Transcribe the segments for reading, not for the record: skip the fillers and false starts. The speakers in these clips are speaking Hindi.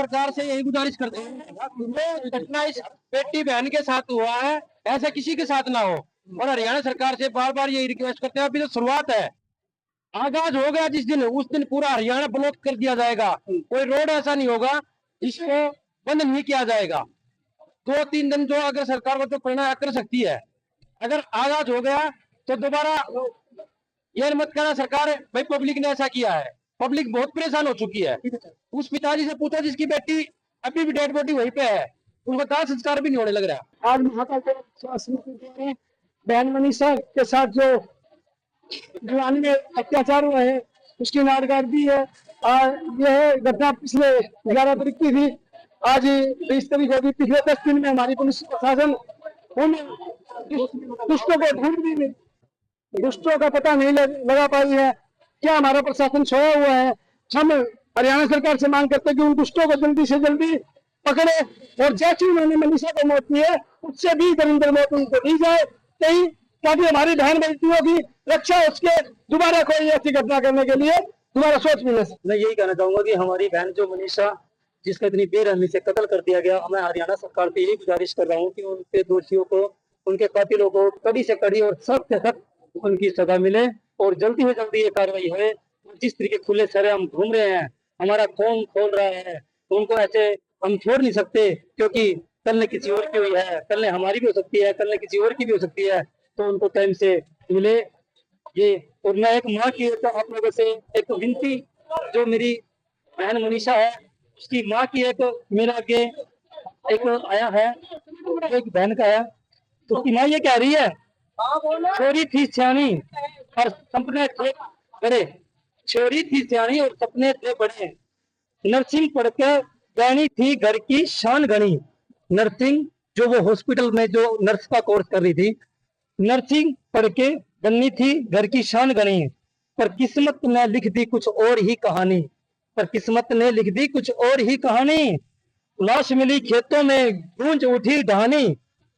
सरकार से यही गुजारिश करते हैं, जो घटना इस बेटी बहन के साथ हुआ है ऐसा किसी के साथ ना हो। और हरियाणा सरकार से बार बार यही रिक्वेस्ट करते हैं, अभी तो शुरुआत है, आगाज हो गया जिस दिन उस दिन पूरा हरियाणा ब्लॉक कर दिया जाएगा। कोई रोड ऐसा नहीं होगा जिसको बंद नहीं किया जाएगा। 2-3 दिन जो अगर सरकार को तो प्रेरणा कर सकती है, अगर आगाज हो गया तो दोबारा ये मत कहना सरकार भाई पब्लिक ने ऐसा किया है। पब्लिक बहुत परेशान हो चुकी है। उस पिताजी से पूछा जिसकी बेटी अभी भी डेड बॉडी वहीं पे है, उनका दाह संस्कार भी नहीं होने लग रहा। आज महाकाल बहन मनीषा के साथ जो जवानी में अत्याचार हुआ है उसकी नाटकार भी है। यह घटना पिछले 11 तारीख की थी, आज 20 तारीख होगी। पिछले 10 दिन में हमारी पुलिस प्रशासन उन दुष्टों को ढूंढ भी, दुष्टों का पता नहीं लगा पाई है। क्या हमारा प्रशासन सोया हुआ है? हम हरियाणा सरकार से मांग करते हैं कि उन दुष्टों को जल्दी से जल्दी पकड़े, और जैसी उन्होंने मनीषा को मौत दी है उससे भी दरिंदर मौत उनको दी जाए, कहीं ताकि हमारी बहन बेटियों की रक्षा उसके दोबारा कोई ऐसी घटना करने के लिए दोबारा सोच मिले। मैं यही कहना चाहूंगा कि हमारी बहन जो मनीषा, जिसका इतनी बेरहमी से कत्ल कर दिया गया, मैं हरियाणा सरकार से यही गुजारिश कर रहा हूँ कि उनके दोषियों को, उनके कातिलों को कड़ी से कड़ी और सख्त से सख्त उनकी सजा मिले और जल्दी से जल्दी ये कार्रवाई हो। जिस तरीके खुले सरे हम घूम रहे हैं, हमारा खून खोल रहा है, उनको ऐसे हम छोड़ नहीं सकते, क्योंकि कल ने किसी और की हुई है, कल ने हमारी भी हो सकती है, कल ने किसी और की भी हो सकती है। तो उनको टाइम से मिले ये। और मैं एक माँ की आप लोगों से एक विनती, जो मेरी बहन मनीषा है उसकी माँ की एक मेरा आगे एक आया है, एक बहन का है, तो उसकी माँ ये कह रही है, छोरी थी सियानी और सपने थे बड़े, छोरी थी सियानी और सपने थे बड़े, नर्सिंग पढ़ के गहनी थी घर की शान गणी। नर्सिंग जो वो हॉस्पिटल में जो नर्स का कोर्स कर रही थी, नर्सिंग पढ़ के गन्नी थी घर की शान गणी, पर किस्मत ने लिख दी कुछ और ही कहानी, पर किस्मत ने लिख दी कुछ और ही कहानी। लाश मिली खेतों में गूंज उठी ढानी,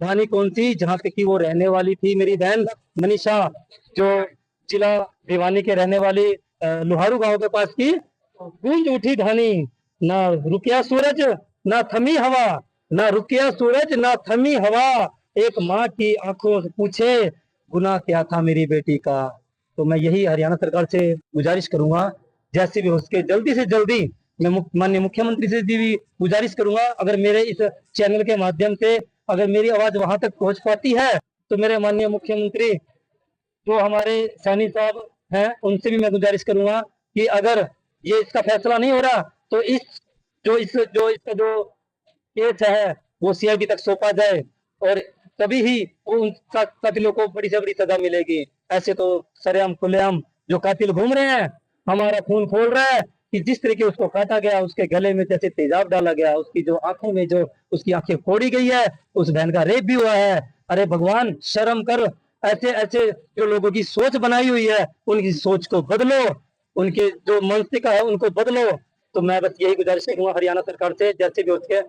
ढानी कौन सी? जहाँ पे की वो रहने वाली थी मेरी बहन मनीषा, जो जिला भिवानी के रहने वाली लोहारू गांव के पास की। गूंज उठी ढानी, ना रुकिया सूरज ना थमी हवा, ना रुकिया सूरज ना थमी हवा, एक माँ की आंखों से पूछे गुनाह क्या था मेरी बेटी का। तो मैं यही हरियाणा सरकार से गुजारिश करूंगा, जैसे भी हो सके जल्दी से जल्दी। मैं माननीय मुख्यमंत्री से भी गुजारिश करूंगा, अगर मेरे इस चैनल के माध्यम से अगर मेरी आवाज वहां तक पहुंच पाती है तो मेरे माननीय मुख्यमंत्री जो हमारे सैनी साहब हैं उनसे भी मैं गुजारिश करूंगा कि अगर ये इसका फैसला नहीं हो रहा तो इसका जो केस है वो सीआईडी तक सौंपा जाए, और तभी ही उन कातिलों को बड़ी से बड़ी सजा मिलेगी। ऐसे तो सरेआम खुलेआम जो कातिल घूम रहे हैं, हमारा खून खोल रहा है कि जिस तरीके उसको काटा गया, उसके गले में जैसे तेजाब डाला गया, उसकी जो आंखों में जो उसकी आंखें फोड़ी गई है, उस बहन का रेप भी हुआ है। अरे भगवान शर्म कर, ऐसे ऐसे जो लोगों की सोच बनाई हुई है उनकी सोच को बदलो, उनके जो मानसिकता है उनको बदलो। तो मैं बस यही गुजारिश करूंगा हरियाणा सरकार से, जैसे भी हो सके